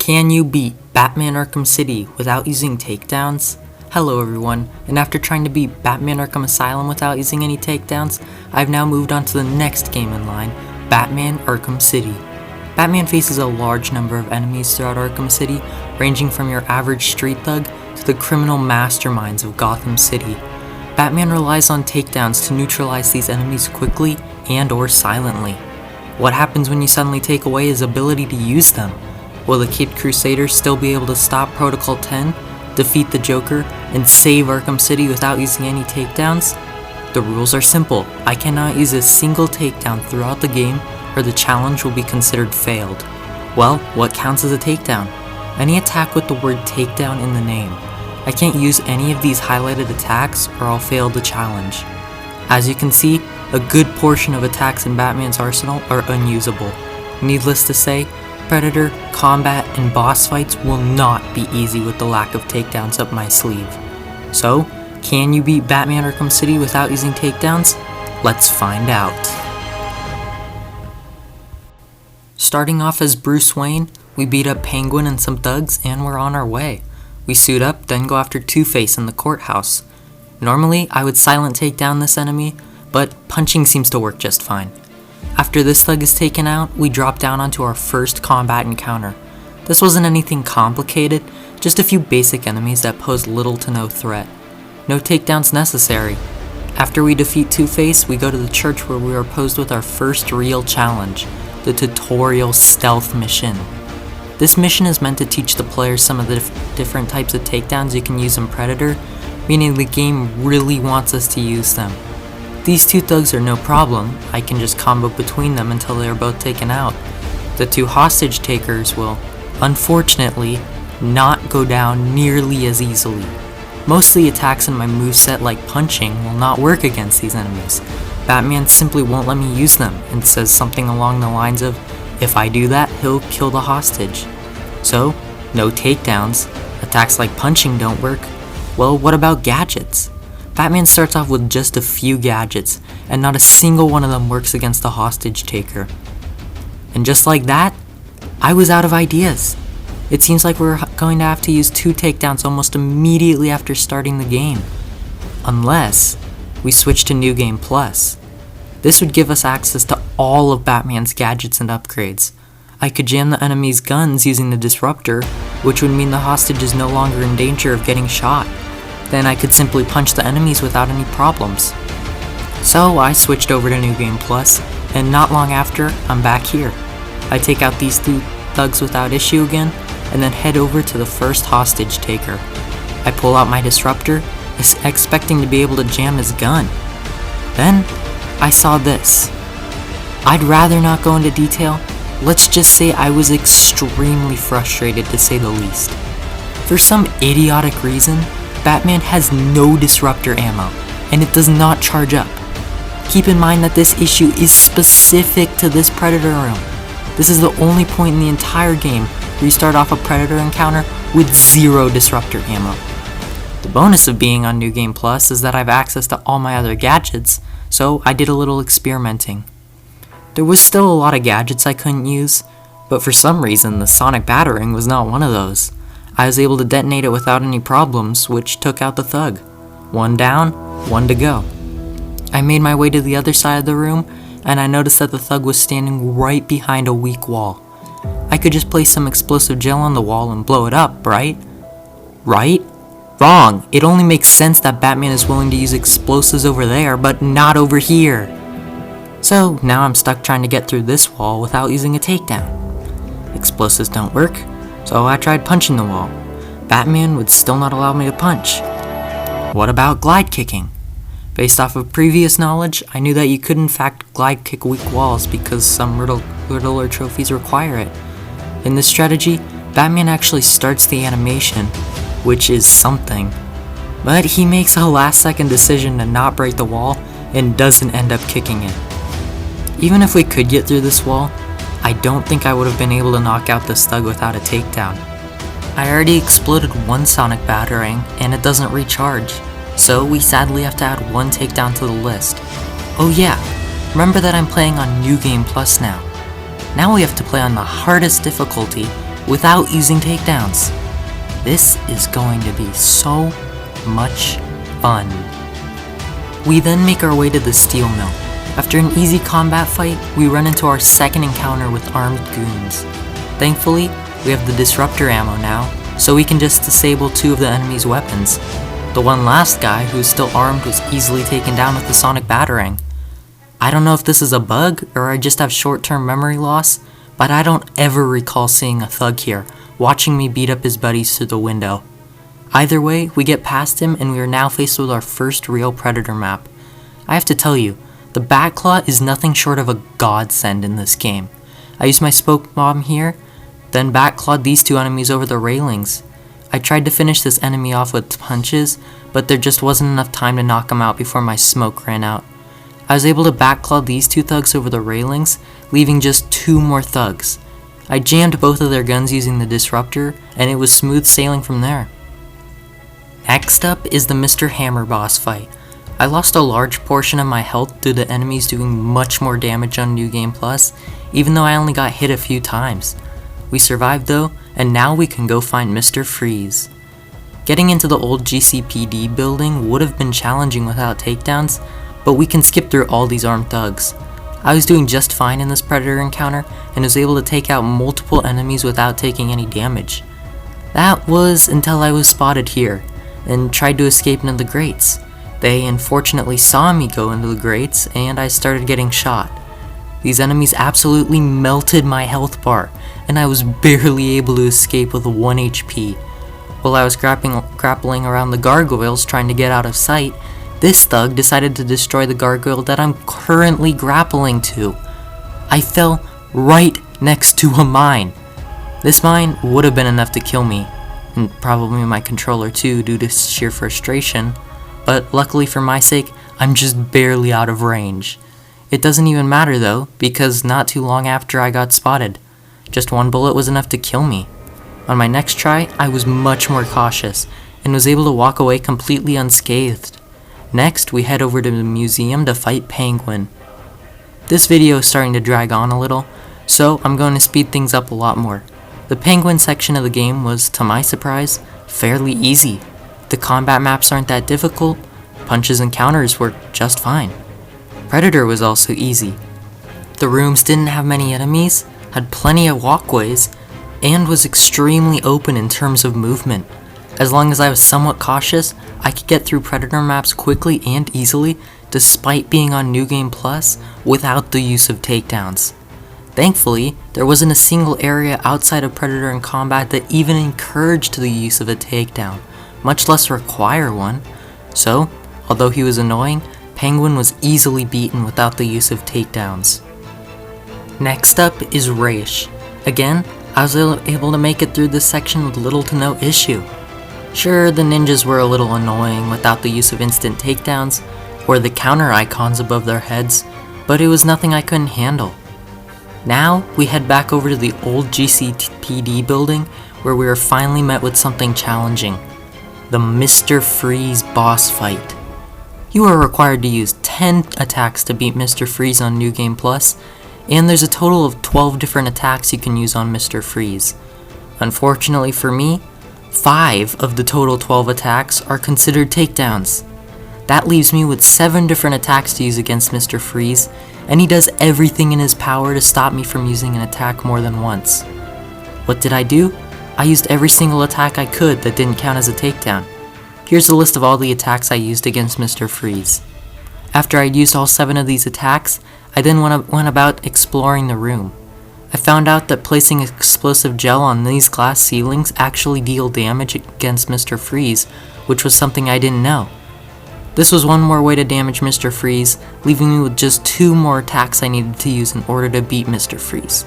Can you beat Batman Arkham City without using takedowns? Hello everyone, and after trying to beat Batman Arkham Asylum without using any takedowns, I've now moved on to the next game in line, Batman Arkham City. Batman faces a large number of enemies throughout Arkham City, ranging from your average street thug to the criminal masterminds of Gotham City. Batman relies on takedowns to neutralize these enemies quickly and/or silently. What happens when you suddenly take away his ability to use them? Will the Caped Crusader still be able to stop Protocol 10, defeat the Joker, and save Arkham City without using any takedowns? The rules are simple. I cannot use a single takedown throughout the game, or the challenge will be considered failed. Well, what counts as a takedown? Any attack with the word takedown in the name. I can't use any of these highlighted attacks, or I'll fail the challenge. As you can see, a good portion of attacks in Batman's arsenal are unusable. Needless to say, Predator, combat, and boss fights will not be easy with the lack of takedowns up my sleeve. So, can you beat Batman Arkham City without using takedowns? Let's find out. Starting off as Bruce Wayne, we beat up Penguin and some thugs and we're on our way. We suit up, then go after Two-Face in the courthouse. Normally, I would silent take down this enemy, but punching seems to work just fine. After this thug is taken out, we drop down onto our first combat encounter. This wasn't anything complicated, just a few basic enemies that pose little to no threat. No takedowns necessary. After we defeat Two-Face, we go to the church where we are posed with our first real challenge, the tutorial stealth mission. This mission is meant to teach the players some of the different types of takedowns you can use in Predator, meaning the game really wants us to use them. These two thugs are no problem, I can just combo between them until they are both taken out. The two hostage takers will, unfortunately, not go down nearly as easily. Most of the attacks in my moveset like punching will not work against these enemies. Batman simply won't let me use them and says something along the lines of, if I do that, he'll kill the hostage. So, no takedowns, attacks like punching don't work. Well, what about gadgets? Batman starts off with just a few gadgets, and not a single one of them works against the hostage taker. And just like that, I was out of ideas. It seems like we're going to have to use two takedowns almost immediately after starting the game. Unless we switch to New Game Plus. This would give us access to all of Batman's gadgets and upgrades. I could jam the enemy's guns using the Disruptor, which would mean the hostage is no longer in danger of getting shot. Then I could simply punch the enemies without any problems. So I switched over to New Game Plus, and not long after, I'm back here. I take out these two thugs without issue again, and then head over to the first hostage taker. I pull out my Disruptor, expecting to be able to jam his gun. Then, I saw this. I'd rather not go into detail. Let's just say I was extremely frustrated, to say the least. For some idiotic reason, Batman has no Disruptor ammo, and it does not charge up. Keep in mind that this issue is specific to this Predator room. This is the only point in the entire game where you start off a Predator encounter with zero Disruptor ammo. The bonus of being on New Game Plus is that I have access to all my other gadgets, so I did a little experimenting. There was still a lot of gadgets I couldn't use, but for some reason the Sonic Battering was not one of those. I was able to detonate it without any problems, which took out the thug. One down, one to go. I made my way to the other side of the room, and I noticed that the thug was standing right behind a weak wall. I could just place some explosive gel on the wall and blow it up, right? Right? Wrong! It only makes sense that Batman is willing to use explosives over there, but not over here. So, now I'm stuck trying to get through this wall without using a takedown. Explosives don't work. So I tried punching the wall. Batman would still not allow me to punch. What about glide kicking? Based off of previous knowledge, I knew that you could in fact glide kick weak walls because some Riddler trophies require it. In this strategy, Batman actually starts the animation, which is something. But he makes a last second decision to not break the wall and doesn't end up kicking it. Even if we could get through this wall, I don't think I would have been able to knock out this thug without a takedown. I already exploded one Sonic Battering, and it doesn't recharge, so we sadly have to add one takedown to the list. Oh yeah, remember that I'm playing on New Game Plus now. Now we have to play on the hardest difficulty, without using takedowns. This is going to be so much fun. We then make our way to the steel mill. After an easy combat fight, we run into our second encounter with armed goons. Thankfully, we have the disruptor ammo now, so we can just disable 2 of the enemy's weapons. The one last guy, who's still armed, was easily taken down with the sonic batarang. I don't know if this is a bug, or I just have short-term memory loss, but I don't ever recall seeing a thug here, watching me beat up his buddies through the window. Either way, we get past him and we are now faced with our first real Predator map. I have to tell you, the Batclaw is nothing short of a godsend in this game. I used my smoke bomb here, then Batclawed these 2 enemies over the railings. I tried to finish this enemy off with punches, but there just wasn't enough time to knock him out before my smoke ran out. I was able to Batclaw these 2 thugs over the railings, leaving just 2 more thugs. I jammed both of their guns using the disruptor, and it was smooth sailing from there. Next up is the Mr. Hammer boss fight. I lost a large portion of my health due to enemies doing much more damage on New Game Plus, even though I only got hit a few times. We survived though, and now we can go find Mr. Freeze. Getting into the old GCPD building would have been challenging without takedowns, but we can skip through all these armed thugs. I was doing just fine in this Predator encounter and was able to take out multiple enemies without taking any damage. That was until I was spotted here and tried to escape into the grates. They unfortunately saw me go into the grates and I started getting shot. These enemies absolutely melted my health bar and I was barely able to escape with 1 HP. While I was grappling around the gargoyles trying to get out of sight, this thug decided to destroy the gargoyle that I'm currently grappling to. I fell right next to a mine. This mine would have been enough to kill me, and probably my controller too due to sheer frustration, but luckily for my sake, I'm just barely out of range. It doesn't even matter though, because not too long after I got spotted. Just 1 bullet was enough to kill me. On my next try, I was much more cautious, and was able to walk away completely unscathed. Next, we head over to the museum to fight Penguin. This video is starting to drag on a little, so I'm going to speed things up a lot more. The Penguin section of the game was, to my surprise, fairly easy. The combat maps aren't that difficult, punches and counters work just fine. Predator was also easy. The rooms didn't have many enemies, had plenty of walkways, and was extremely open in terms of movement. As long as I was somewhat cautious, I could get through Predator maps quickly and easily, despite being on New Game Plus, without the use of takedowns. Thankfully, there wasn't a single area outside of Predator in combat that even encouraged the use of a takedown, much less require one. So, although he was annoying, Penguin was easily beaten without the use of takedowns. Next up is Raish. Again, I was able to make it through this section with little to no issue. Sure, the ninjas were a little annoying without the use of instant takedowns, or the counter icons above their heads, but it was nothing I couldn't handle. Now, we head back over to the old GCPD building, where we are finally met with something challenging. The Mr. Freeze boss fight. You are required to use 10 attacks to beat Mr. Freeze on New Game Plus, and there's a total of 12 different attacks you can use on Mr. Freeze. Unfortunately for me, 5 of the total 12 attacks are considered takedowns. That leaves me with 7 different attacks to use against Mr. Freeze, and he does everything in his power to stop me from using an attack more than once. What did I do? I used every single attack I could that didn't count as a takedown. Here's a list of all the attacks I used against Mr. Freeze. After I'd used all 7 of these attacks, I then went about exploring the room. I found out that placing explosive gel on these glass ceilings actually deal damage against Mr. Freeze, which was something I didn't know. This was one more way to damage Mr. Freeze, leaving me with just 2 more attacks I needed to use in order to beat Mr. Freeze.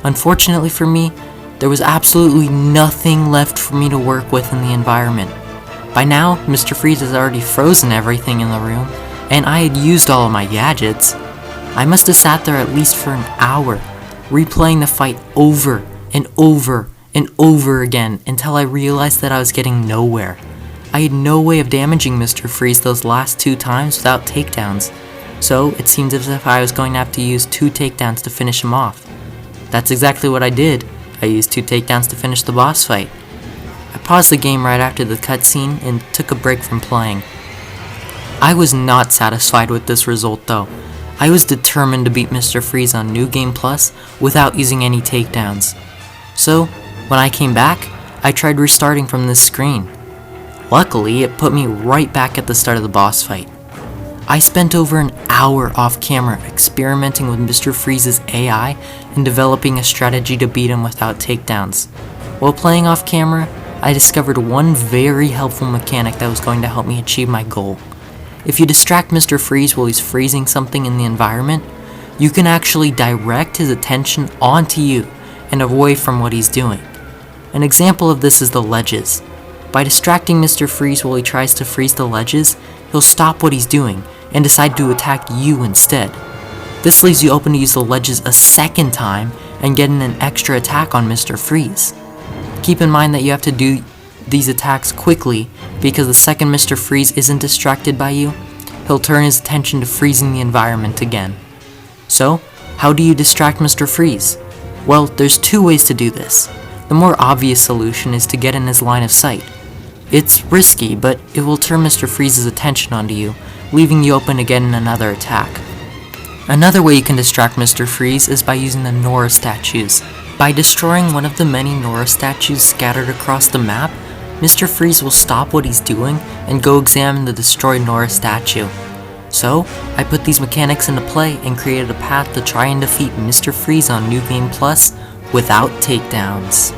Unfortunately for me, there was absolutely nothing left for me to work with in the environment. By now, Mr. Freeze has already frozen everything in the room, and I had used all of my gadgets. I must have sat there at least for an hour, replaying the fight over and over and over again until I realized that I was getting nowhere. I had no way of damaging Mr. Freeze those last 2 times without takedowns, so it seemed as if I was going to have to use 2 takedowns to finish him off. That's exactly what I did. I used 2 takedowns to finish the boss fight. I paused the game right after the cutscene and took a break from playing. I was not satisfied with this result though. I was determined to beat Mr. Freeze on New Game Plus without using any takedowns. So, when I came back, I tried restarting from this screen. Luckily, it put me right back at the start of the boss fight. I spent over an hour off camera experimenting with Mr. Freeze's AI and developing a strategy to beat him without takedowns. While playing off camera, I discovered one very helpful mechanic that was going to help me achieve my goal. If you distract Mr. Freeze while he's freezing something in the environment, you can actually direct his attention onto you and away from what he's doing. An example of this is the ledges. By distracting Mr. Freeze while he tries to freeze the ledges, he'll stop what he's doing and decide to attack you instead. This leaves you open to use the ledges a second time and get in an extra attack on Mr. Freeze. Keep in mind that you have to do these attacks quickly because the second Mr. Freeze isn't distracted by you, he'll turn his attention to freezing the environment again. So, how do you distract Mr. Freeze? Well, there's 2 ways to do this. The more obvious solution is to get in his line of sight. It's risky, but it will turn Mr. Freeze's attention onto you, leaving you open to get in another attack. Another way you can distract Mr. Freeze is by using the Nora statues. By destroying one of the many Nora statues scattered across the map, Mr. Freeze will stop what he's doing and go examine the destroyed Nora statue. So, I put these mechanics into play and created a path to try and defeat Mr. Freeze on New Game Plus without takedowns.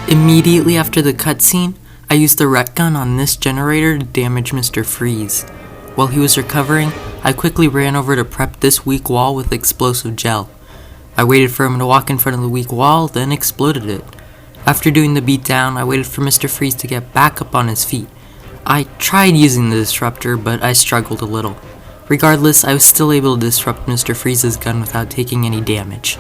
Immediately after the cutscene, I used the retgun on this generator to damage Mr. Freeze. While he was recovering, I quickly ran over to prep this weak wall with explosive gel. I waited for him to walk in front of the weak wall, then exploded it. After doing the beatdown, I waited for Mr. Freeze to get back up on his feet. I tried using the disruptor, but I struggled a little. Regardless, I was still able to disrupt Mr. Freeze's gun without taking any damage.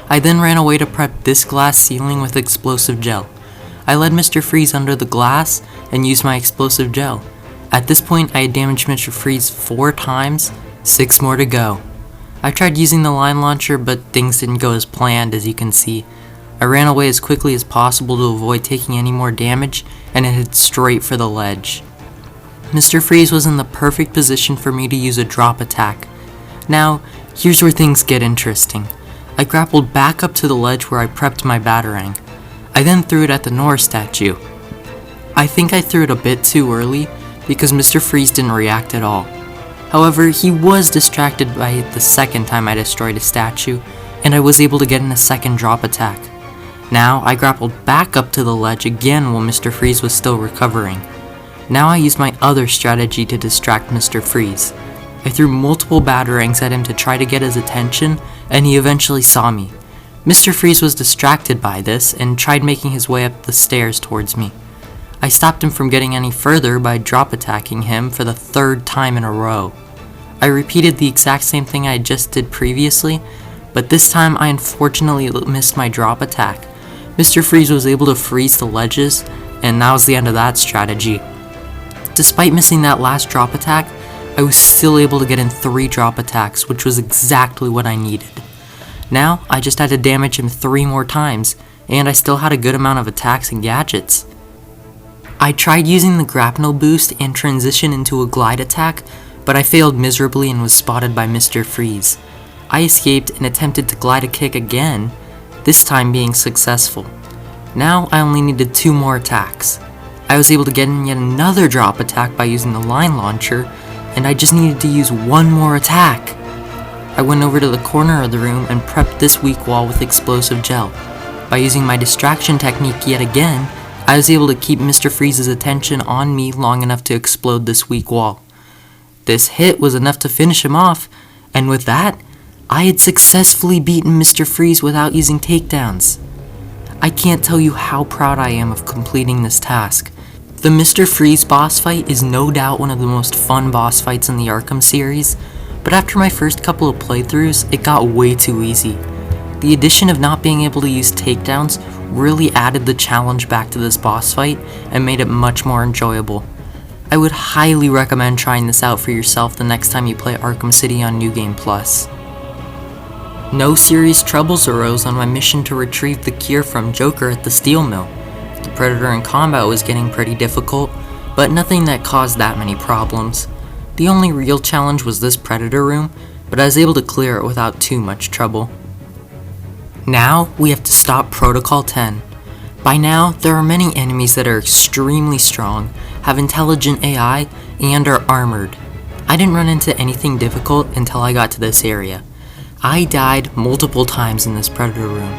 I then ran away to prep this glass ceiling with explosive gel. I led Mr. Freeze under the glass and used my explosive gel. At this point, I had damaged Mr. Freeze 4 times, 6 more to go. I tried using the line launcher, but things didn't go as planned, as you can see. I ran away as quickly as possible to avoid taking any more damage and headed straight for the ledge. Mr. Freeze was in the perfect position for me to use a drop attack. Now, here's where things get interesting. I grappled back up to the ledge where I prepped my batarang. I then threw it at the Nora statue. I think I threw it a bit too early because Mr. Freeze didn't react at all. However, he was distracted by it the second time I destroyed a statue, and I was able to get in a second drop attack. Now, I grappled back up to the ledge again while Mr. Freeze was still recovering. Now I used my other strategy to distract Mr. Freeze. I threw multiple batarangs at him to try to get his attention, and he eventually saw me. Mr. Freeze was distracted by this and tried making his way up the stairs towards me. I stopped him from getting any further by drop attacking him for the 3rd time in a row. I repeated the exact same thing I just did previously, but this time I unfortunately missed my drop attack. Mr. Freeze was able to freeze the ledges, and that was the end of that strategy. Despite missing that last drop attack, I was still able to get in 3 drop attacks, which was exactly what I needed. Now, I just had to damage him 3 more times, and I still had a good amount of attacks and gadgets. I tried using the grapnel boost and transition into a glide attack, but I failed miserably and was spotted by Mr. Freeze. I escaped and attempted to glide a kick again, this time being successful. Now I only needed 2 more attacks. I was able to get in yet another drop attack by using the line launcher, and I just needed to use 1 more attack. I went over to the corner of the room and prepped this weak wall with explosive gel. By using my distraction technique yet again, I was able to keep Mr. Freeze's attention on me long enough to explode this weak wall. This hit was enough to finish him off, and with that, I had successfully beaten Mr. Freeze without using takedowns. I can't tell you how proud I am of completing this task. The Mr. Freeze boss fight is no doubt one of the most fun boss fights in the Arkham series, but after my first couple of playthroughs, it got way too easy. The addition of not being able to use takedowns really added the challenge back to this boss fight and made it much more enjoyable. I would highly recommend trying this out for yourself the next time you play Arkham City on New Game Plus. No serious troubles arose on my mission to retrieve the cure from Joker at the steel mill. The Predator in combat was getting pretty difficult, but nothing that caused that many problems. The only real challenge was this Predator room, but I was able to clear it without too much trouble. Now, we have to stop Protocol 10. By now, there are many enemies that are extremely strong, have intelligent AI, and are armored. I didn't run into anything difficult until I got to this area. I died multiple times in this Predator room.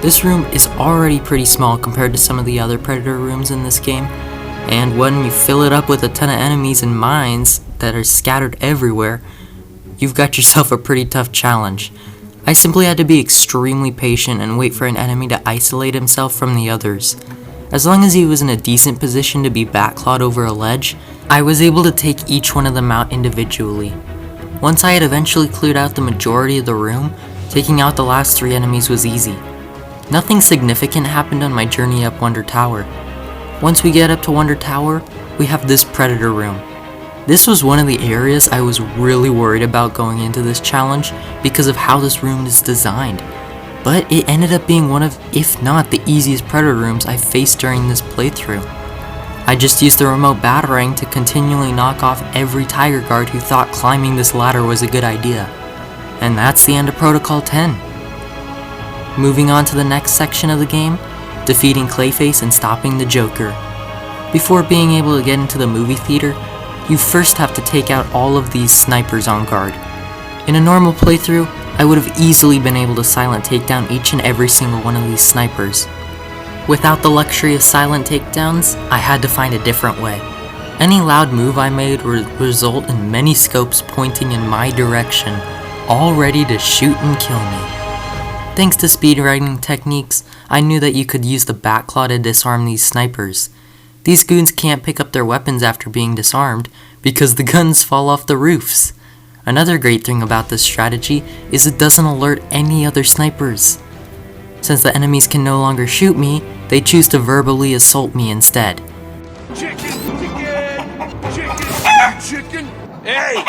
This room is already pretty small compared to some of the other Predator rooms in this game, and when you fill it up with a ton of enemies and mines that are scattered everywhere, you've got yourself a pretty tough challenge. I simply had to be extremely patient and wait for an enemy to isolate himself from the others. As long as he was in a decent position to be backclawed over a ledge, I was able to take each one of them out individually. Once I had eventually cleared out the majority of the room, taking out the last 3 enemies was easy. Nothing significant happened on my journey up Wonder Tower. Once we get up to Wonder Tower, we have this Predator room. This was one of the areas I was really worried about going into this challenge because of how this room is designed. But it ended up being one of, if not the easiest Predator rooms I faced during this playthrough. I just used the remote batarang to continually knock off every Tiger Guard who thought climbing this ladder was a good idea. And that's the end of Protocol 10. Moving on to the next section of the game, defeating Clayface and stopping the Joker. Before being able to get into the movie theater, you first have to take out all of these snipers on guard. In a normal playthrough, I would have easily been able to silent take down each and every single one of these snipers. Without the luxury of silent takedowns, I had to find a different way. Any loud move I made would result in many scopes pointing in my direction, all ready to shoot and kill me. Thanks to speedrunning techniques, I knew that you could use the backclaw to disarm these snipers. These goons can't pick up their weapons after being disarmed because the guns fall off the roofs. Another great thing about this strategy is it doesn't alert any other snipers. Since the enemies can no longer shoot me, they choose to verbally assault me instead. Chicken, you chicken? Hey,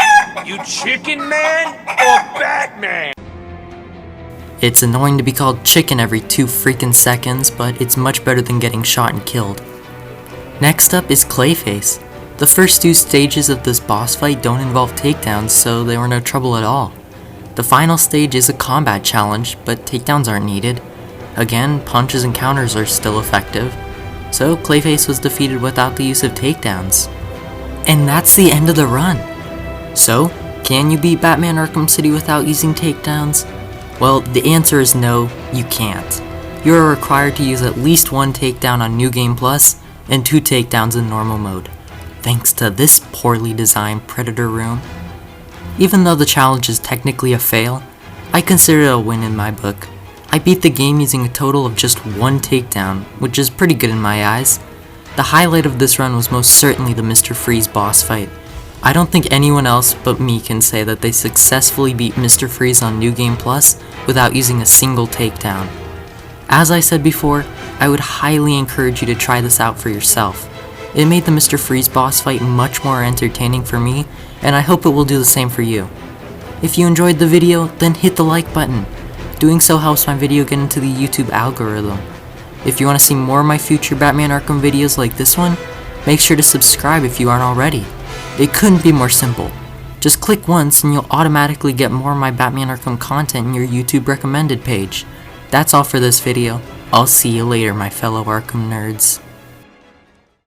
you chicken man or Batman? It's annoying to be called chicken every 2 freaking seconds, but it's much better than getting shot and killed. Next up is Clayface. The first 2 stages of this boss fight don't involve takedowns, so they were no trouble at all. The final stage is a combat challenge, but takedowns aren't needed. Again, punches and counters are still effective, so Clayface was defeated without the use of takedowns. And that's the end of the run. So, can you beat Batman Arkham City without using takedowns? Well, the answer is no, you can't. You are required to use at least 1 takedown on New Game Plus, and 2 takedowns in normal mode, thanks to this poorly designed Predator room. Even though the challenge is technically a fail, I consider it a win in my book. I beat the game using a total of just 1 takedown, which is pretty good in my eyes. The highlight of this run was most certainly the Mr. Freeze boss fight. I don't think anyone else but me can say that they successfully beat Mr. Freeze on New Game Plus without using a single takedown. As I said before, I would highly encourage you to try this out for yourself. It made the Mr. Freeze boss fight much more entertaining for me, and I hope it will do the same for you. If you enjoyed the video, then hit the like button. Doing so helps my video get into the YouTube algorithm. If you want to see more of my future Batman Arkham videos like this one, make sure to subscribe if you aren't already. It couldn't be more simple. Just click once and you'll automatically get more of my Batman Arkham content in your YouTube recommended page. That's all for this video. I'll see you later, my fellow Arkham nerds.